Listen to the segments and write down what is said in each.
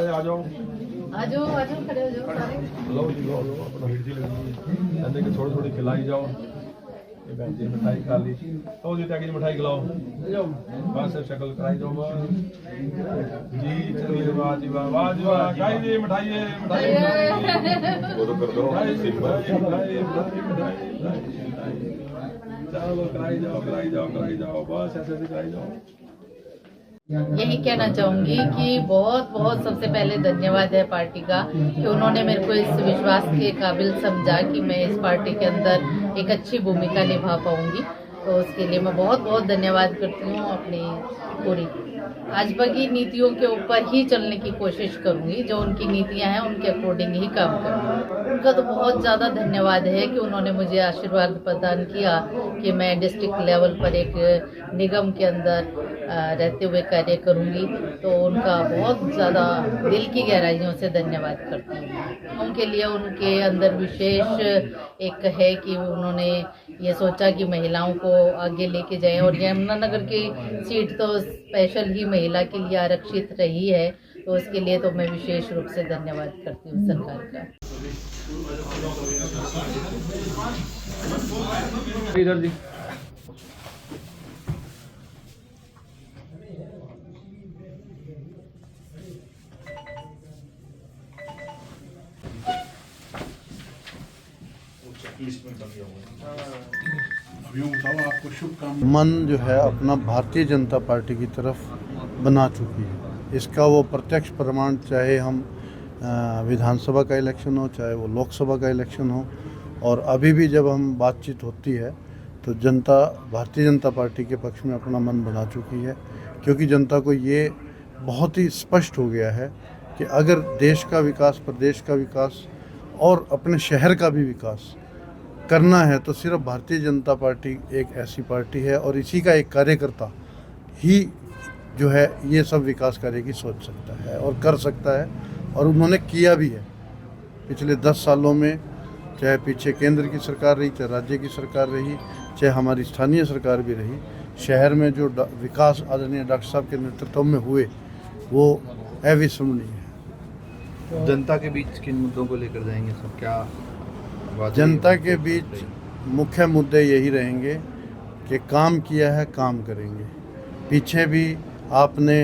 सारे आ जाओ खड़े हो जाओ सारे। लो जी लो अपना भीड़ जी लगी कहते कि थोड़ी थोड़ी खिलाई जाओ। ये बहन जी मिठाई खा ली तो जी ताकि मिठाई खिलाओ बस शक्ल कराई दो जी। चलिए वाह जी वाह खाई जी मिठाई वो तो कर दो चलो कराई जाओ बस ऐसे कराई जाओ। यही कहना चाहूंगी कि बहुत बहुत सबसे पहले धन्यवाद है पार्टी का कि उन्होंने मेरे को इस विश्वास के काबिल समझा कि मैं इस पार्टी के अंदर एक अच्छी भूमिका निभा पाऊंगी। तो उसके लिए मैं बहुत बहुत धन्यवाद करती हूँ। अपनी पूरी भाजपा की नीतियों के ऊपर ही चलने की कोशिश करूंगी। जो उनकी नीतियां हैं उनके अकॉर्डिंग ही काम करूंगी। उनका तो बहुत ज़्यादा धन्यवाद है कि उन्होंने मुझे आशीर्वाद प्रदान किया कि मैं डिस्ट्रिक्ट लेवल पर एक निगम के अंदर रहते हुए कार्य करूंगी। तो उनका बहुत ज़्यादा दिल की गहराइयों से धन्यवाद करती हूँ। उनके लिए उनके अंदर विशेष एक है कि उन्होंने ये सोचा कि महिलाओं को आगे लेके जाएं और यमुनानगर की सीट तो स्पेशल ही महिला के लिए आरक्षित रही है। तो उसके लिए तो मैं विशेष रूप से धन्यवाद करती हूँ सरकार का। इधर जी मन जो है अपना भारतीय जनता पार्टी की तरफ बना चुकी है। इसका वो प्रत्यक्ष प्रमाण चाहे हम विधानसभा का इलेक्शन हो चाहे वो लोकसभा का इलेक्शन हो और अभी भी जब हम बातचीत होती है तो जनता भारतीय जनता पार्टी के पक्ष में अपना मन बना चुकी है। क्योंकि जनता को ये बहुत ही स्पष्ट हो गया है कि अगर देश का विकास प्रदेश का विकास और अपने शहर का भी विकास करना है तो सिर्फ भारतीय जनता पार्टी एक ऐसी पार्टी है और इसी का एक कार्यकर्ता ही जो है ये सब विकास कार्य की सोच सकता है और कर सकता है। और उन्होंने किया भी है पिछले 10 सालों में। चाहे पीछे केंद्र की सरकार रही चाहे राज्य की सरकार रही चाहे हमारी स्थानीय सरकार भी रही, शहर में जो विकास आदरणीय डॉक्टर साहब के नेतृत्व में हुए वो अविस्मरणीय है। जनता के बीच किन मुद्दों को लेकर जाएंगे सब? क्या जनता के बीच मुख्य मुद्दे यही रहेंगे कि काम किया है काम करेंगे। पीछे भी आपने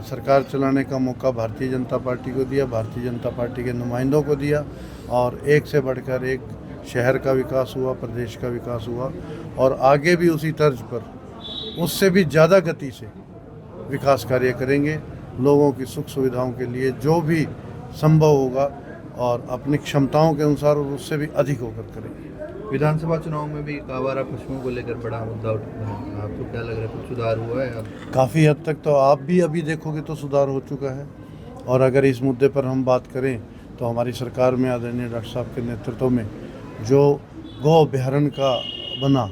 सरकार चलाने का मौका भारतीय जनता पार्टी को दिया, भारतीय जनता पार्टी के नुमाइंदों को दिया और एक से बढ़कर एक शहर का विकास हुआ, प्रदेश का विकास हुआ और आगे भी उसी तर्ज पर उससे भी ज़्यादा गति से विकास कार्य करेंगे। लोगों की सुख सुविधाओं के लिए जो भी संभव होगा और अपनी क्षमताओं के अनुसार और उससे भी अधिक होकर करेंगे। विधानसभा चुनाव में भी आवारा पशुओं को लेकर बड़ा मुद्दा उठा है। आपको क्या लग रहा है, कुछ सुधार हुआ है? काफ़ी हद तक तो आप भी अभी देखोगे तो सुधार हो चुका है। और अगर इस मुद्दे पर हम बात करें तो हमारी सरकार में आदरणीय डॉक्टर साहब के नेतृत्व में जो गौ अभ्यारण्य का बना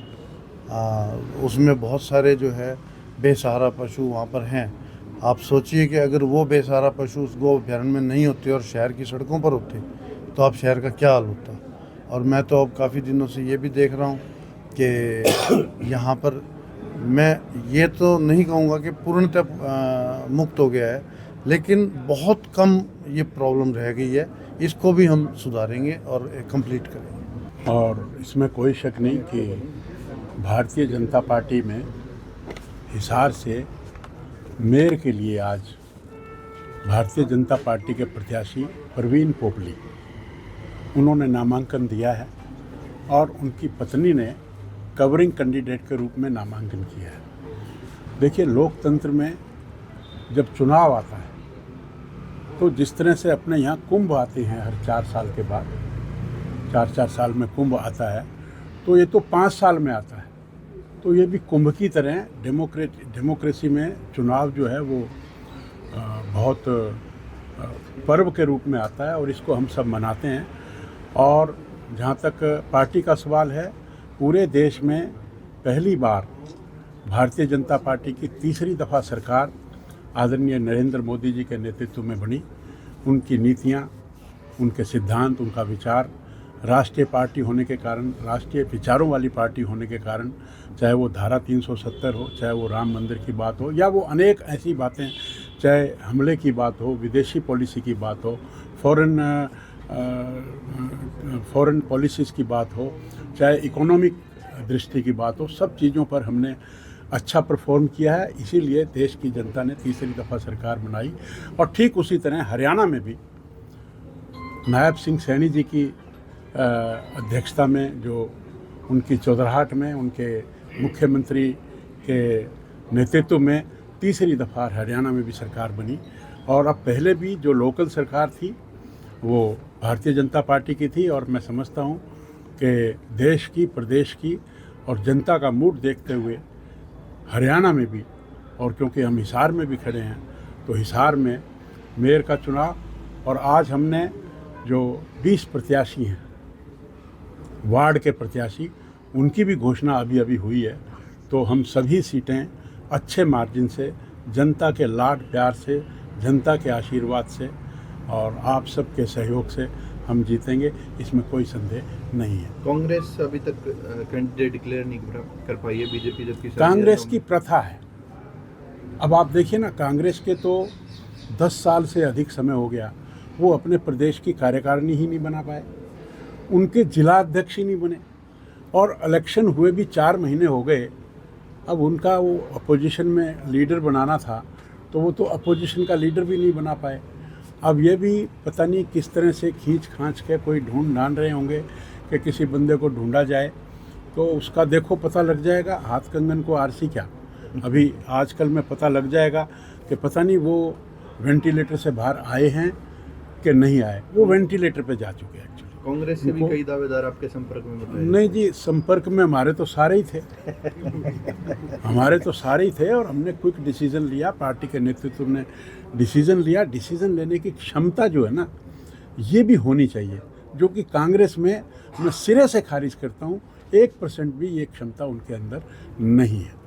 उसमें बहुत सारे जो है बेसहारा पशु वहाँ पर हैं। आप सोचिए कि अगर वो बेसहारा पशु उस गौ अभ्यारण्य में नहीं होते और शहर की सड़कों पर होते तो आप शहर का क्या हाल होता। और मैं तो अब काफ़ी दिनों से ये भी देख रहा हूँ कि यहाँ पर मैं ये तो नहीं कहूँगा कि पूर्णतः मुक्त हो गया है, लेकिन बहुत कम ये प्रॉब्लम रह गई है। इसको भी हम सुधारेंगे और कंप्लीट करेंगे। और इसमें कोई शक नहीं कि भारतीय जनता पार्टी में हिसार से मेयर के लिए आज भारतीय जनता पार्टी के प्रत्याशी प्रवीण पोपली उन्होंने नामांकन दिया है और उनकी पत्नी ने कवरिंग कैंडिडेट के रूप में नामांकन किया है। देखिए, लोकतंत्र में जब चुनाव आता है तो जिस तरह से अपने यहाँ कुंभ आते हैं हर 4 साल के बाद, 4 साल में कुंभ आता है, तो ये तो 5 साल में आता है। तो ये भी कुंभ की तरह डेमोक्रेसी में चुनाव जो है वो बहुत पर्व के रूप में आता है और इसको हम सब मनाते हैं। और जहाँ तक पार्टी का सवाल है, पूरे देश में पहली बार भारतीय जनता पार्टी की तीसरी दफ़ा सरकार आदरणीय नरेंद्र मोदी जी के नेतृत्व में बनी। उनकी नीतियाँ, उनके सिद्धांत, उनका विचार राष्ट्रीय पार्टी होने के कारण, राष्ट्रीय विचारों वाली पार्टी होने के कारण, चाहे वो धारा 370 हो, चाहे वो राम मंदिर की बात हो या वो अनेक ऐसी बातें चाहे हमले की बात हो, विदेशी पॉलिसी की बात हो, फॉरेन पॉलिसीज़ की बात हो, चाहे इकोनॉमिक दृष्टि की बात हो, सब चीज़ों पर हमने अच्छा परफॉर्म किया है। इसीलिए देश की जनता ने तीसरी दफ़ा सरकार बनाई। और ठीक उसी तरह हरियाणा में भी नायब सिंह सैनी जी की अध्यक्षता में, जो उनकी चौधराहट में, उनके मुख्यमंत्री के नेतृत्व में तीसरी दफ़ा हरियाणा में भी सरकार बनी। और अब पहले भी जो लोकल सरकार थी वो भारतीय जनता पार्टी की थी। और मैं समझता हूँ कि देश की, प्रदेश की और जनता का मूड देखते हुए हरियाणा में भी, और क्योंकि हम हिसार में भी खड़े हैं, तो हिसार में मेयर का चुनाव, और आज हमने जो 20 प्रत्याशी हैं वार्ड के प्रत्याशी, उनकी भी घोषणा अभी अभी हुई है। तो हम सभी सीटें अच्छे मार्जिन से, जनता के लाड प्यार से, जनता के आशीर्वाद से और आप सबके सहयोग से हम जीतेंगे, इसमें कोई संदेह नहीं है। कांग्रेस अभी तक कैंडिडेट डिक्लेयर नहीं कर पाई है, बीजेपी जबकि कांग्रेस की प्रथा है। अब आप देखिए ना, कांग्रेस के तो 10 साल से अधिक समय हो गया, वो अपने प्रदेश की कार्यकारिणी ही नहीं बना पाए, उनके जिला अध्यक्ष ही नहीं बने, और इलेक्शन हुए भी 4 महीने हो गए। अब उनका वो अपोजिशन में लीडर बनाना था, तो वो तो अपोजिशन का लीडर भी नहीं बना पाए। अब ये भी पता नहीं किस तरह से खींच खांच के कोई ढूंढ ढांढ रहे होंगे कि किसी बंदे को ढूंढा जाए, तो उसका देखो पता लग जाएगा। हाथ कंगन को आरसी क्या, अभी आजकल में पता लग जाएगा कि पता नहीं वो वेंटिलेटर से बाहर आए हैं कि नहीं आए। वो वेंटिलेटर पे जा चुके हैं एक्चुअली। कांग्रेस से भी कई दावेदार आपके संपर्क में बताए? नहीं जी, संपर्क में हमारे तो सारे ही थे हमारे तो सारे ही थे, और हमने क्विक डिसीजन लिया, पार्टी के नेतृत्व ने डिसीजन लिया। डिसीजन लेने की क्षमता जो है ना, ये भी होनी चाहिए, जो कि कांग्रेस में मैं सिरे से खारिज करता हूँ। 1% भी ये क्षमता उनके अंदर नहीं है।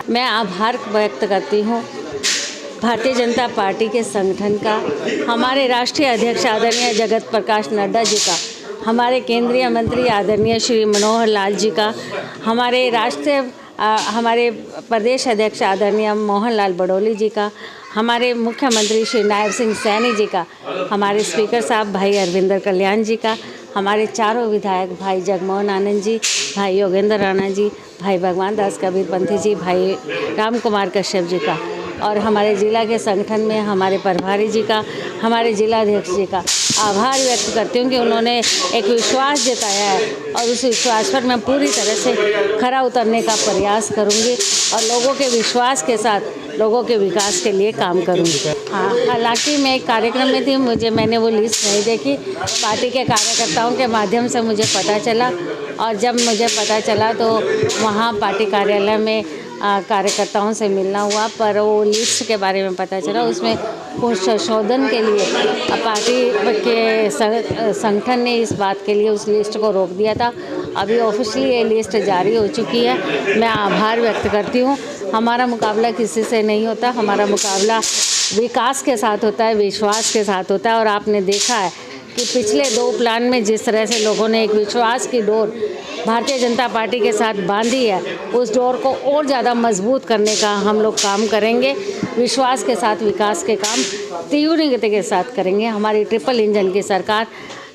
मैं आभार व्यक्त करती हूँ भारतीय जनता पार्टी के संगठन का, हमारे राष्ट्रीय अध्यक्ष आदरणीय जगत प्रकाश नड्डा जी का, हमारे केंद्रीय मंत्री आदरणीय श्री मनोहर लाल जी का, हमारे प्रदेश अध्यक्ष आदरणीय मोहन लाल बड़ौली जी का, हमारे मुख्यमंत्री श्री नायब सिंह सैनी जी का, हमारे स्पीकर साहब भाई अरविंदर कल्याण जी का, हमारे चारों विधायक भाई जगमोहन आनंद जी, भाई योगेंद्र राणा जी, भाई भगवान दास कबीर पंथी जी, भाई राम कुमार कश्यप जी का, और हमारे ज़िला के संगठन में हमारे प्रभारी जी का, हमारे जिलाध्यक्ष जी का आभार व्यक्त करती हूँ कि उन्होंने एक विश्वास जताया है, और उस विश्वास पर मैं पूरी तरह से खरा उतरने का प्रयास करूँगी और लोगों के विश्वास के साथ लोगों के विकास के लिए काम करूँगी। हाँ, हालांकि मैं एक कार्यक्रम में थी, मैंने वो लिस्ट नहीं देखी, पार्टी के कार्यकर्ताओं के माध्यम से मुझे पता चला, और जब मुझे पता चला तो वहाँ पार्टी कार्यालय में कार्यकर्ताओं से मिलना हुआ, पर वो लिस्ट के बारे में पता चला, उसमें कुछ संशोधन के लिए पार्टी के संगठन ने इस बात के लिए उस लिस्ट को रोक दिया था। अभी ऑफिशियली ये लिस्ट जारी हो चुकी है। मैं आभार व्यक्त करती हूँ। हमारा मुकाबला किसी से नहीं होता, हमारा मुकाबला विकास के साथ होता है, विश्वास के साथ होता है, और आपने देखा है कि पिछले 2 प्लान में जिस तरह से लोगों ने एक विश्वास की डोर भारतीय जनता पार्टी के साथ बांधी है, उस डोर को और ज़्यादा मजबूत करने का हम लोग काम करेंगे। विश्वास के साथ विकास के काम तीव्र गति के साथ करेंगे। हमारी ट्रिपल इंजन की सरकार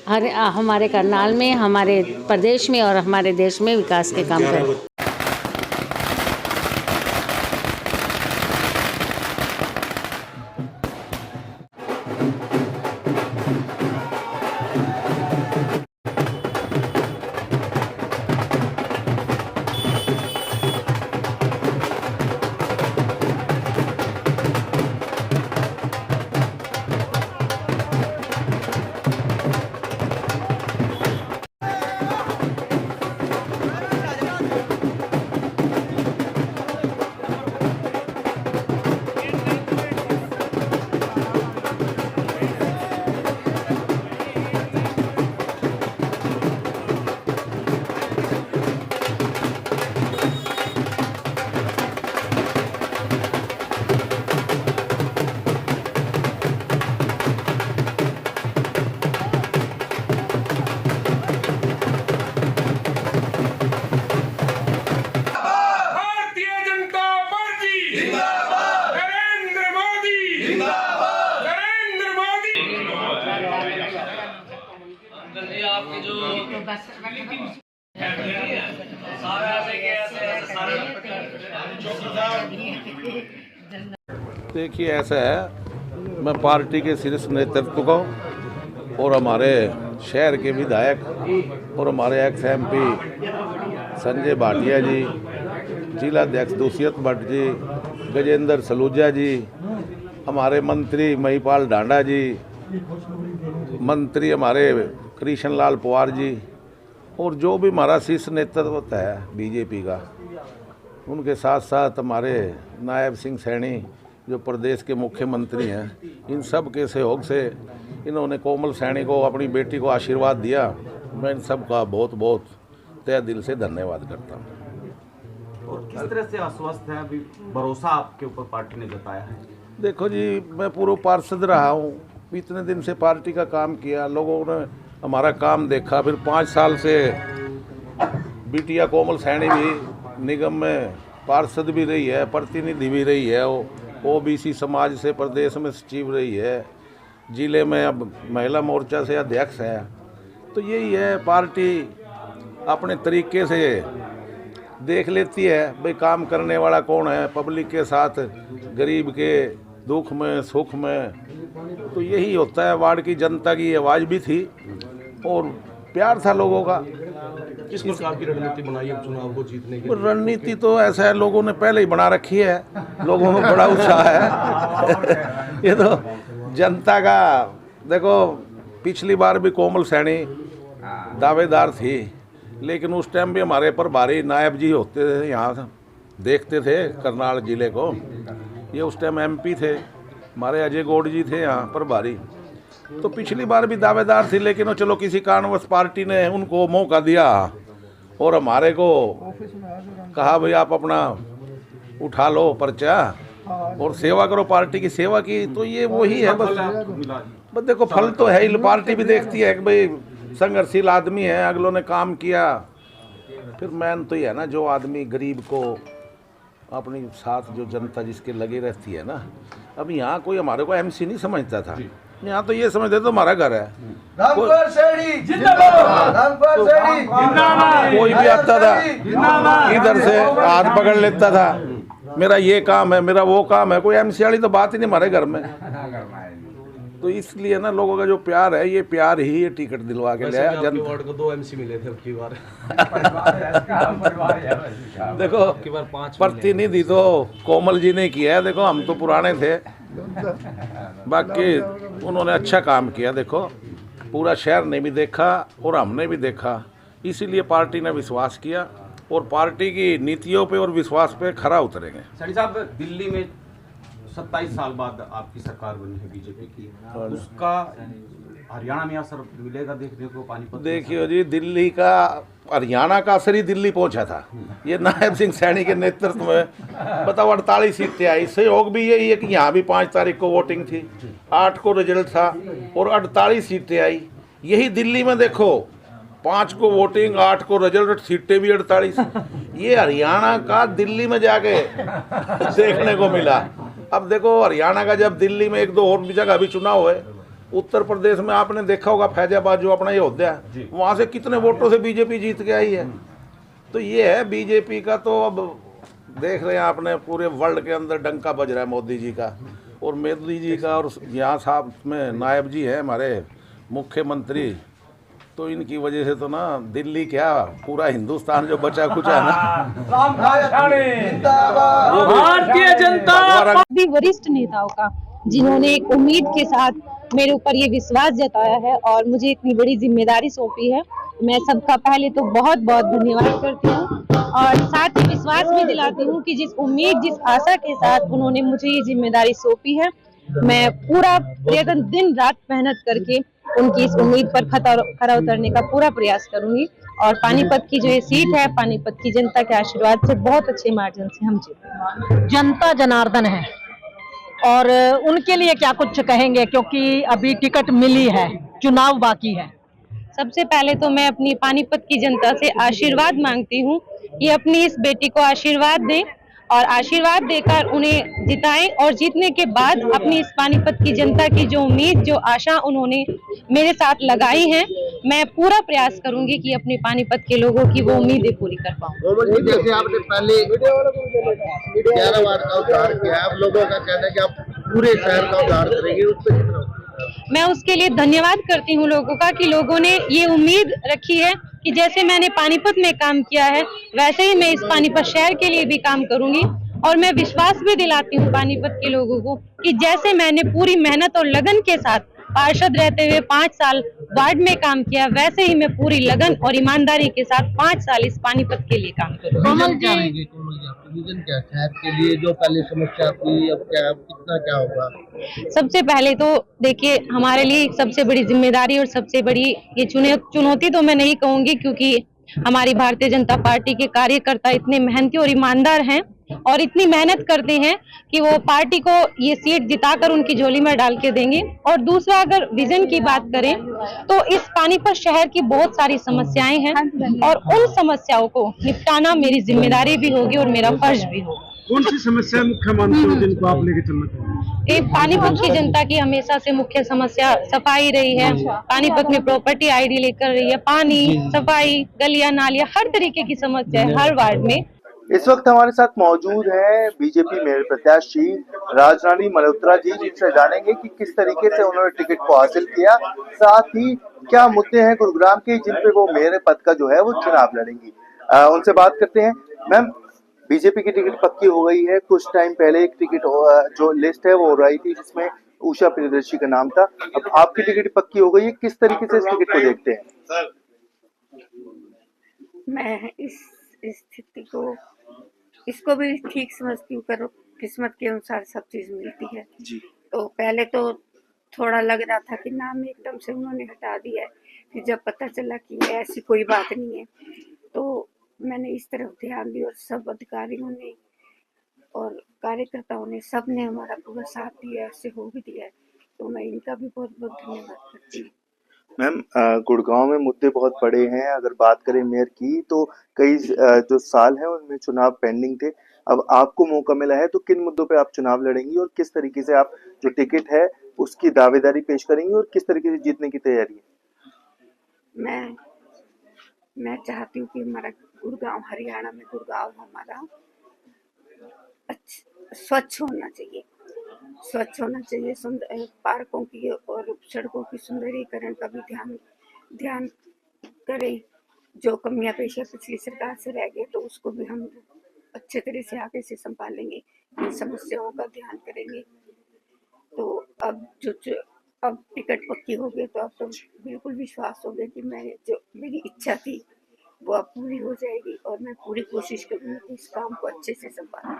हमारे करनाल में, हमारे प्रदेश में और हमारे देश में विकास के काम करेंगे। देखिए, ऐसा है, मैं पार्टी के शीर्ष नेतृत्व को और हमारे शहर के विधायक और हमारे एक्स MP संजय भाटिया जी, जिलाध्यक्ष दुष्यंत भट्ट जी, गजेंद्र सलूजा जी, हमारे मंत्री महिपाल ढांडा जी, मंत्री हमारे कृष्ण लाल पवार जी और जो भी हमारा शीर्ष नेतृत्व है बीजेपी का, उनके साथ साथ हमारे नायब सिंह सैनी जो प्रदेश के मुख्यमंत्री हैं, इन सब के सहयोग से इन्होंने कोमल सैनी को, अपनी बेटी को आशीर्वाद दिया। मैं इन सब का बहुत बहुत तहे दिल से धन्यवाद करता हूँ। और किस तरह से आश्वस्त है, अभी भरोसा आपके ऊपर पार्टी ने जताया है? देखो जी, मैं पूर्व पार्षद रहा हूँ, इतने दिन से पार्टी का काम किया, लोगों ने हमारा काम देखा। फिर 5 साल से बिटिया कोमल सैनी भी निगम में पार्षद भी रही है, प्रतिनिधि भी रही है, वो OBC समाज से प्रदेश में सचिव रही है, जिले में अब महिला मोर्चा से अध्यक्ष है। तो यही है, पार्टी अपने तरीके से देख लेती है भाई काम करने वाला कौन है, पब्लिक के साथ, गरीब के दुख में सुख में। तो यही होता है, वार्ड की जनता की आवाज़ भी थी और प्यार था लोगों का। किस प्रकार की रणनीति बनाई है चुनाव को जीतने की? रणनीति तो ऐसा है, लोगों ने पहले ही बना रखी है, लोगों में बड़ा उत्साह है। ये तो जनता का, देखो पिछली बार भी कोमल सैनी दावेदार थी, लेकिन उस टाइम भी हमारे प्रभारी नायब जी होते थे, यहाँ देखते थे करनाल जिले को। ये उस टाइम MP थे, हमारे अजय गौड़ जी थे यहाँ प्रभारी। तो पिछली बार भी दावेदार थी, लेकिन वो चलो किसी कारणवश पार्टी ने उनको मौका दिया और हमारे को कहा भाई आप अपना उठा लो पर्चा और सेवा करो, पार्टी की सेवा की। तो ये वही है बस देखो, फल तो है ही, पार्टी भी देखती है कि भाई संघर्षशील आदमी है, अगलों ने काम किया। फिर मैन तो ये है ना, जो आदमी गरीब को अपनी साथ जो जनता जिसके लगे रहती है ना। अब यहाँ कोई हमारे को MC नहीं समझता था, यहाँ तो ये समझते तो हमारा घर है। कोई भी आता था इधर से हाथ पकड़ लेता था, मेरा ये काम है, मेरा वो काम है, कोई MC वाली तो बात ही नहीं हमारे घर में। तो इसलिए ना लोगों का जो प्यार है, ये प्यार ही ये टिकट दिलवा के लिया। वार्ड को 2 MC मिले थे अब की बार। देखो प्रतिनिधि तो कोमल जी ने किया है, देखो हम तो पुराने थे, बाकी उन्होंने अच्छा काम किया। देखो पूरा शहर ने भी देखा और हमने भी देखा, इसीलिए पार्टी ने विश्वास किया और पार्टी की नीतियों पे और विश्वास पे खरा उतरेंगे। सैनी साहब, दिल्ली में 27 साल बाद आपकी सरकार बनी है बीजेपी की, उसका हरियाणा में असर मिलेगा देखने को? पानीपत देखिए जी, दिल्ली का, हरियाणा का असर ही दिल्ली पहुंचा था। ये नायब सिंह सैनी के नेतृत्व में बताओ 48 सीटें आई। सहयोग भी यही है कि यहाँ भी 5 तारीख को वोटिंग थी, 8 को रिजल्ट था और 48 सीटें आई। यही दिल्ली में देखो 5 को वोटिंग, 8 को रिजल्ट, सीटें भी 48। ये हरियाणा का दिल्ली में जाके देखने को मिला। अब देखो हरियाणा का जब दिल्ली में 1-2 और भी जगह अभी चुनाव है, उत्तर प्रदेश में आपने देखा होगा फैजाबाद जो अपना अयोध्या है, वहाँ से कितने वोटों से बीजेपी जीत के आई है। तो ये है बीजेपी का। तो अब देख रहे हैं आपने पूरे वर्ल्ड के अंदर डंका बज रहा है मोदी जी का और मोदी जी का, और यहाँ साहब में नायब जी हैं हमारे मुख्यमंत्री। तो इनकी वजह से तो ना दिल्ली क्या पूरा हिंदुस्तान जो बचा कुचा है ना, भारतीय जनता भी वरिष्ठ नेताओं का, जिन्होंने एक उम्मीद के साथ मेरे ऊपर ये विश्वास जताया है और मुझे इतनी बड़ी जिम्मेदारी सौंपी है। मैं सबका पहले तो बहुत बहुत धन्यवाद करती हूँ और साथ ही विश्वास भी दिलाती हूँ कि जिस उम्मीद, जिस आशा के साथ उन्होंने मुझे ये जिम्मेदारी सौंपी है, मैं पूरा प्रयत्न दिन रात मेहनत करके उनकी इस उम्मीद पर खरा उतरने का पूरा प्रयास करूंगी। और पानीपत की जो ये सीट है, पानीपत की जनता के आशीर्वाद से बहुत अच्छे मार्जिन से हम जीते। जनता जनार्दन है और उनके लिए क्या कुछ कहेंगे, क्योंकि अभी टिकट मिली है, चुनाव बाकी है। सबसे पहले तो मैं अपनी पानीपत की जनता से आशीर्वाद मांगती हूँ कि अपनी इस बेटी को आशीर्वाद दें और आशीर्वाद देकर उन्हें जिताएं और जीतने के बाद अपनी इस पानीपत की जनता की जो उम्मीद, जो आशा उन्होंने मेरे साथ लगाई है, मैं पूरा प्रयास करूंगी कि अपने पानीपत के लोगों की वो उम्मीदें पूरी कर पाऊं। जैसे आपने पहले 11 वार्ड का उद्धार किया, आप लोगों का कहना है कि आप पूरे शहर का उद्धार करेंगे, उस पर कितना? मैं उसके लिए धन्यवाद करती हूँ लोगों का कि लोगों ने ये उम्मीद रखी है कि जैसे मैंने पानीपत में काम किया है वैसे ही मैं इस पानीपत शहर के लिए भी काम करूंगी। और मैं विश्वास भी दिलाती हूँ पानीपत के लोगों को कि जैसे मैंने पूरी मेहनत और लगन के साथ पार्षद रहते हुए 5 साल वार्ड में काम किया, वैसे ही मैं पूरी लगन और ईमानदारी के साथ 5 साल इस पानीपत के लिए काम करूंगी। विजन क्या शहर के लिए, जो पहले समस्या थी, अब क्या, कितना क्या होगा? सबसे पहले तो देखिए, हमारे लिए सबसे बड़ी जिम्मेदारी और सबसे बड़ी ये चुनौती तो मैं नहीं कहूंगी, क्योंकि हमारी भारतीय जनता पार्टी के कार्यकर्ता इतने मेहनती और ईमानदार हैं और इतनी मेहनत करते हैं कि वो पार्टी को ये सीट जिताकर उनकी झोली में डाल के देंगे। और दूसरा, अगर विजन की बात करें तो इस पानीपत शहर की बहुत सारी समस्याएं हैं और उन समस्याओं को निपटाना मेरी जिम्मेदारी भी होगी और मेरा फर्ज भी होगा। कौन सी समस्या मुख्य मानते हो जिनको आप लेके चलना चाहेंगे? एक पानीपत की जनता की हमेशा से मुख्य समस्या सफाई रही है। पानीपत में प्रॉपर्टी आईडी लेकर रही है, पानी, सफाई, गलियां, नालियां, हर तरीके की समस्या है हर वार्ड में। इस वक्त हमारे साथ मौजूद है बीजेपी मेयर प्रत्याशी राजरानी मल्होत्रा जी, जिनसे जानेंगे कि किस तरीके से उन्होंने टिकट को हासिल किया, साथ ही क्या मुद्दे हैं गुरुग्राम के जिन पे वो मेयर पद का जो है वो चुनाव लड़ेंगी। उनसे बात करते हैं। मैम, बीजेपी की टिकट पक्की हो गई है। कुछ टाइम पहले एक टिकट जो लिस्ट है वो हो रही थी जिसमें उषा प्रियदर्शी का नाम था, अब आपकी टिकट पक्की हो गई है, किस तरीके से इस टिकट को देखते हैं? मैं इस स्थिति को, इसको भी ठीक समझती हूँ, करो किस्मत के अनुसार सब चीज मिलती है जी। तो पहले तो थोड़ा लग रहा था कि नाम एकदम से उन्होंने हटा दिया है, फिर जब पता चला कि ऐसी कोई बात नहीं है तो मैंने इस तरफ ध्यान दिया और सब अधिकारियों ने और कार्यकर्ताओं ने, सब ने हमारा पूरा साथ दिया, ऐसे हो भी दिया है, तो मैं इनका भी बहुत बहुत धन्यवाद करती हूँ। मैम, गुड़गांव में मुद्दे बहुत बड़े हैं। अगर बात करें मेयर की तो कई जो साल हैं उनमें चुनाव पेंडिंग थे, अब आपको मौका मिला है, तो किन मुद्दों पे आप चुनाव लड़ेंगी और किस तरीके से आप जो टिकट है उसकी दावेदारी पेश करेंगी और किस तरीके से जीतने की तैयारी है? मैं चाहती हूँ कि हमारा गुड़गांव, हरियाणा में गुड़गांव हमारा स्वच्छ होना चाहिए, स्वच्छ होना चाहिए, सुंदर पार्कों की और सड़कों की सुंदरीकरण का भी ध्यान करें। जो कमियां पेशी पिछली सरकार से रह गई तो उसको भी हम अच्छे तरह से आगे से संभालेंगे, इन समस्याओं का ध्यान करेंगे। तो अब टिकट पक्की हो गई तो अब तो बिल्कुल विश्वास हो गया कि मैं जो मेरी इच्छा थी वो अब पूरी हो जाएगी और मैं पूरी कोशिश करूंगी कि इस काम को अच्छे से संभालूं।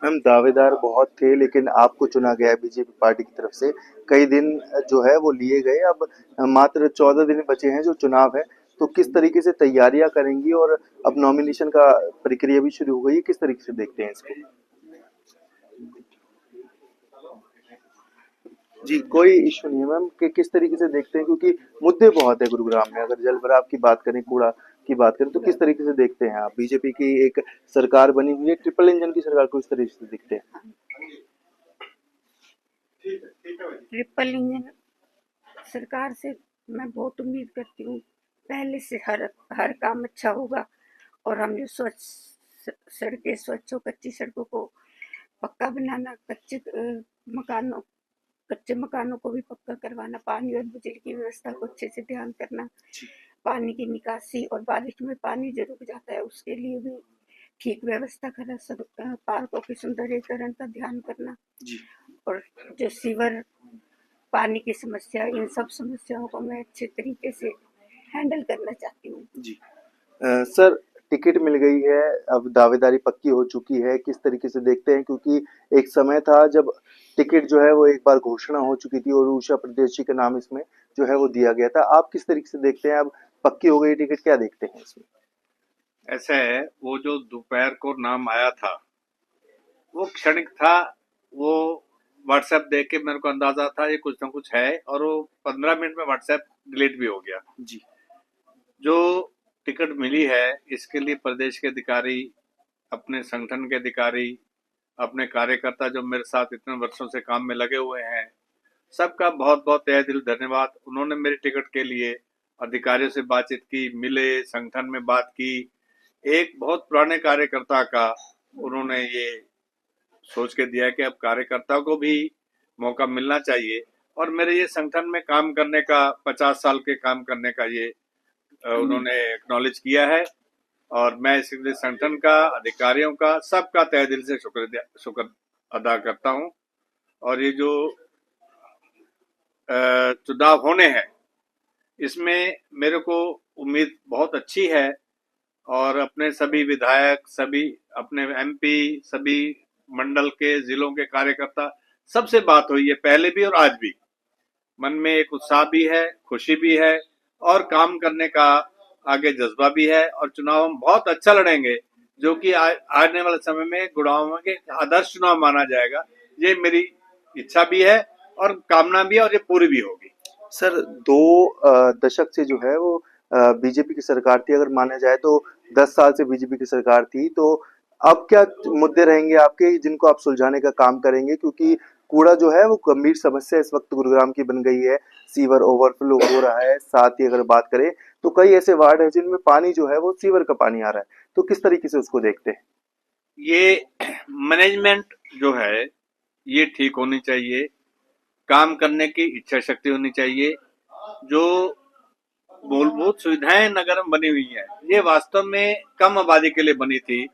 मैम, दावेदार बहुत थे लेकिन आपको चुना गया बीजेपी पार्टी की तरफ से, कई दिन जो है वो लिए गए, अब मात्र 14 दिन बचे हैं जो चुनाव है, तो किस तरीके से तैयारियां करेंगी और अब नॉमिनेशन का प्रक्रिया भी शुरू हो गई है, किस तरीके से देखते हैं इसको? जी, कोई इश्यू नहीं है मैम। कि किस तरीके से देखते हैं, क्योंकि मुद्दे बहुत है गुरुग्राम में। अगर जल भराव की बात करें, कूड़ा की बात करें, तो किस तरीके से देखते हैं आप? बीजेपी की एक सरकार बनी हुई है, ट्रिपल इंजन की सरकार को इस तरीके से देखते हैं? ट्रिपल इंजन सरकार से मैं बहुत उम्मीद करती हूँ। पहले से हर काम अच्छा होगा और हम जो स्वच्छ सड़कें, स्वच्छ और कच्ची सड़कों को पक्का बनाना, कच्चे मकानों को भी पक्का करवाना, पानी और बिजली की व्यवस्था को अच्छे से ध्यान करना, पानी की निकासी और बारिश में पानी जो रुक जाता है उसके लिए भी ठीक व्यवस्था करना, पार्कों के सुंदरीकरण का ध्यान करना और जो सीवर पानी की समस्या, इन सब समस्याओं को मैं अच्छे तरीके से हैंडल करना चाहती हूँ। जी सर, टिकट मिल गई है, अब दावेदारी पक्की हो चुकी है, किस तरीके से देखते हैं? क्योंकि एक समय था जब टिकट जो है वो एक बार घोषणा हो चुकी थी और उषा प्रदेशी का नाम इसमें जो है वो दिया गया था। आप किस तरीके से देखते हैं? अब पक्की हो गई टिकट, क्या देखते हैं इसमें? ऐसा है, वो जो दोपहर को नाम आया था वो क्षणिक था। वो व्हाट्सएप देख के मेरे को अंदाजा था ये कुछ ना कुछ है, और वो 15 मिनट में व्हाट्सएप डिलीट भी हो गया। जी, जो टिकट मिली है इसके लिए प्रदेश के अधिकारी, अपने संगठन के अधिकारी, अपने कार्यकर्ता जो मेरे साथ इतने वर्षों से काम में लगे हुए हैं, सबका बहुत बहुत तहे दिल धन्यवाद। उन्होंने मेरी टिकट के लिए अधिकारियों से बातचीत की, मिले, संगठन में बात की। एक बहुत पुराने कार्यकर्ता का उन्होंने ये सोच के दिया कि अब कार्यकर्ता को भी मौका मिलना चाहिए, और मेरे ये संगठन में काम करने का 50 साल के काम करने का ये उन्होंने एक्नॉलेज किया है, और मैं इसलिए संगठन का, अधिकारियों का, सबका तहे दिल से शुक्र अदा करता हूं। और ये जो चुनाव होने हैं इसमें मेरे को उम्मीद बहुत अच्छी है, और अपने सभी विधायक, सभी अपने एमपी, सभी मंडल के, जिलों के कार्यकर्ता, सबसे बात हुई है पहले भी और आज भी। मन में एक उत्साह भी है, खुशी भी है, और काम करने का आगे जज्बा भी है, और चुनाव हम बहुत अच्छा लड़ेंगे, जो कि आने वाले समय में गुड़गांव के आदर्श चुनाव माना जाएगा। ये मेरी इच्छा भी है और कामना भी है, और ये पूरी भी होगी। सर 2 दशक से जो है वो बीजेपी की सरकार थी। अगर माना जाए तो 10 साल से बीजेपी की सरकार थी, तो अब क्या मुद्दे रहेंगे आपके जिनको आप सुलझाने का काम करेंगे? क्योंकि कूड़ा जो है वो गंभीर समस्या इस वक्त गुरुग्राम की बन गई है, सीवर ओवरफ्लो हो रहा है। साथ ही अगर बात करें तो कई ऐसे वार्ड है जिनमें पानी जो है वो सीवर का पानी आ रहा है, तो किस तरीके से उसको देखते हैं? ये मैनेजमेंट जो है ये ठीक होनी चाहिए, काम करने की इच्छा शक्ति होनी चाहिए। जो मूलभूत सुविधाएं नगर में बनी हुई है ये वास्तव में कम आबादी के लिए बनी थी।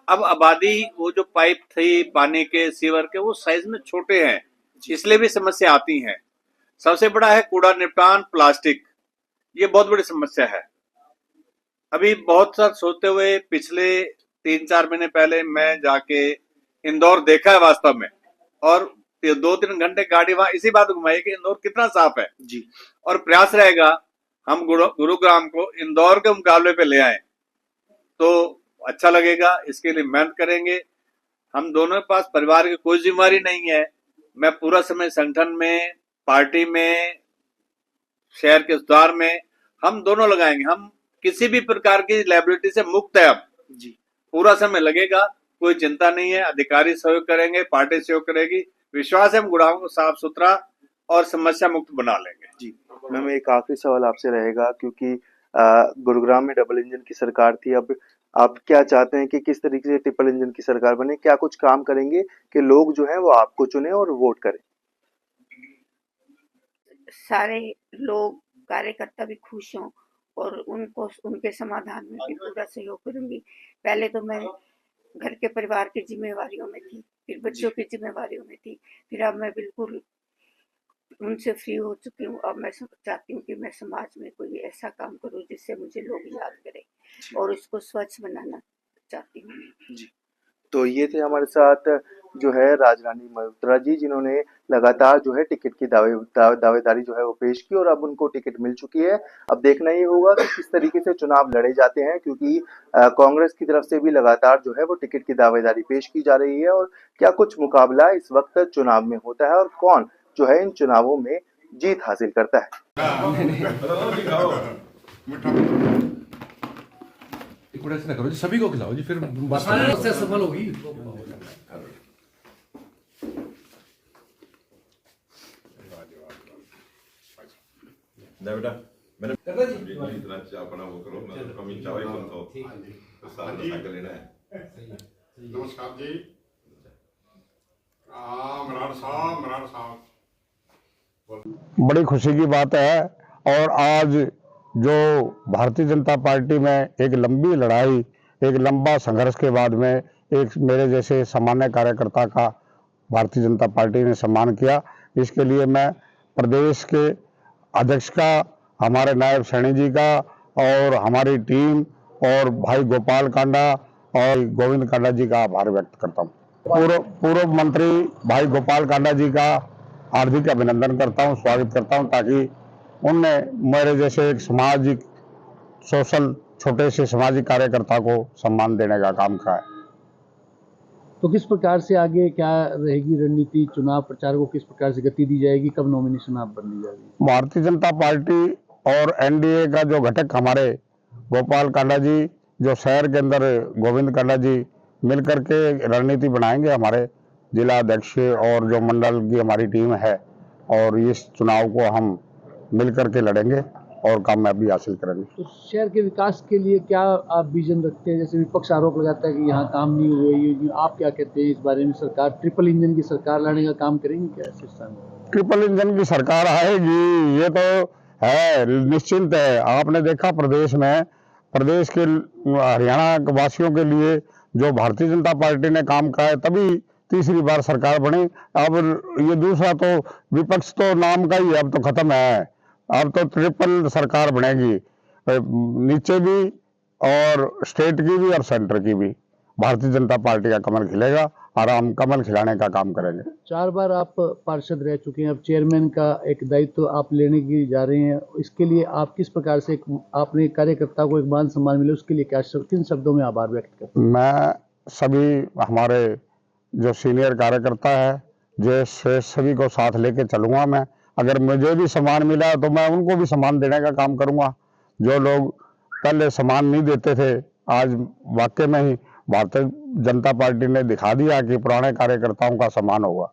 अब आबादी, वो जो पाइप थी पानी के, सीवर के, वो साइज में छोटे हैं, इसलिए भी समस्या आती है। सबसे बड़ा है कूड़ा निपटान, प्लास्टिक, ये बहुत बड़ी समस्या है। अभी बहुत सारा सोचते हुए पिछले 3-4 महीने पहले मैं जाके इंदौर देखा है वास्तव में, और 2-3 घंटे गाड़ी वहां इसी बात घुमाई कि इंदौर कितना साफ है जी। और प्रयास रहेगा हम गुरुग्राम को इंदौर के मुकाबले पे ले आए तो अच्छा लगेगा। इसके लिए मेहनत करेंगे। हम दोनों के पास परिवार की कोई जिम्मेवारी नहीं है। मैं पूरा समय संगठन में, पार्टी में, शहर के सुधार में हम दोनों लगाएंगे। हम किसी भी प्रकार की लायबिलिटी से मुक्त है। अब जी, पूरा समय लगेगा, कोई चिंता नहीं है। अधिकारी सहयोग करेंगे, पार्टी सहयोग करेगी। विश्वास है हम गुड़गांव को साफ सुथरा और समस्या मुक्त बना लेंगे। जी मैम, एक आखिरी सवाल आपसे रहेगा, क्योंकि गुरुग्राम में डबल इंजन की सरकार थी। अब आप क्या चाहते हैं कि किस तरीके से ट्रिपल इंजन की सरकार बने? क्या कुछ काम करेंगे कि लोग जो है वो आपको चुने और वोट करें? सारे लोग, कार्यकर्ता भी खुश हों और उनको उनके समाधान में भी पूरा सहयोग करूंगी। पहले तो मैं घर के परिवार की जिम्मेवारियों में थी, फिर बच्चों की जिम्मेवारियों में थी, फिर अब मैं बिल्कुल उनसे फ्री हो चुकी हूँ। अब मैं चाहती हूँ कि मैं समाज में कोई ऐसा काम करूँ जिससे मुझे लोग याद करें, और उसको स्वच्छ बनाना चाहती हूँ। जी, तो ये थे हमारे साथ जो है राजरानी मल्होत्रा जी, जिन्होंने लगातार जो है टिकट की दावेदारी जो है वो पेश की, और अब उनको टिकट मिल चुकी है। अब देखना ये होगा कि किस तरीके से चुनाव लड़े जाते हैं, क्योंकि कांग्रेस की तरफ से भी लगातार जो है वो टिकट की दावेदारी पेश की जा रही है, और क्या कुछ मुकाबला इस वक्त चुनाव में होता है और कौन जो है इन चुनावों में जीत हासिल करता है। ऐसा करो जी, सभी को खिलाओ जी, फिर बात सफल होगी। बेटा मैंने इतना अपना वो करो, मैं तो कमी चावल तो साल का लेना है। नमस्कार जी। मरार साहब बड़ी खुशी की बात है। और आज जो भारतीय जनता पार्टी में एक लंबी लड़ाई, एक लंबा संघर्ष के बाद में एक मेरे जैसे सामान्य कार्यकर्ता का भारतीय जनता पार्टी ने सम्मान किया, इसके लिए मैं प्रदेश के अध्यक्ष का, हमारे नायब सैनी जी का और हमारी टीम और भाई गोपाल कांडा और गोविंद कांडा जी का आभार व्यक्त करता हूँ। पूर्व मंत्री भाई गोपाल कांडा जी का हार्दिक अभिनंदन करता हूँ, स्वागत करता हूँ, ताकि उनने मेरे जैसे एक सामाजिक सोशल छोटे से सामाजिक कार्यकर्ता को सम्मान देने का काम किया है। तो किस प्रकार से आगे क्या रहेगी रणनीति, चुनाव प्रचार को किस प्रकार से गति दी जाएगी, कब नॉमिनेशन आप बननी जाएगी? भारतीय जनता पार्टी और एनडीए का जो घटक हमारे गोपाल कांडा जी, जो शहर के अंदर गोविंद कांडा जी मिलकर के रणनीति बनाएंगे, हमारे जिला अध्यक्ष और जो मंडल की हमारी टीम है, और इस चुनाव को हम मिलकर के लड़ेंगे और कामयाबी हासिल करेंगे। तो शहर के विकास के लिए क्या आप विजन रखते हैं? जैसे विपक्ष आरोप लगाता है कि यहाँ काम नहीं हुए, आप क्या कहते हैं इस बारे में? सरकार ट्रिपल इंजन की सरकार लाने का काम करेंगे क्या इस स्थान में? ट्रिपल इंजन की सरकार आएगी, ये तो है, निश्चिंत है। आपने देखा प्रदेश के हरियाणा वासियों के लिए जो भारतीय जनता पार्टी ने काम किया है, तभी तीसरी बार सरकार बनी। अब ये दूसरा तो विपक्ष तो नाम का ही है, अब तो खत्म है। अब तो ट्रिपल सरकार बनेगी, नीचे भी और स्टेट की भी और सेंटर की भी। भारतीय जनता पार्टी का कमल खिलेगा और हम कमल खिलाने का काम करेंगे। 4 बार आप पार्षद रह चुके हैं, अब चेयरमैन का एक दायित्व आप लेने की जा रहे हैं। इसके लिए आप किस प्रकार से आपने कार्यकर्ता को एक मान सम्मान मिले, उसके लिए क्या किन शब्दों में आभार व्यक्त करते हैं? मैं सभी हमारे जो सीनियर कार्यकर्ता है, जो सभी को साथ लेके चलूंगा। मैं अगर मुझे भी सम्मान मिला तो मैं उनको भी सम्मान देने का काम करूंगा। जो लोग पहले सम्मान नहीं देते थे, आज वाकई में ही भारतीय जनता पार्टी ने दिखा दिया कि पुराने कार्यकर्ताओं का सम्मान होगा।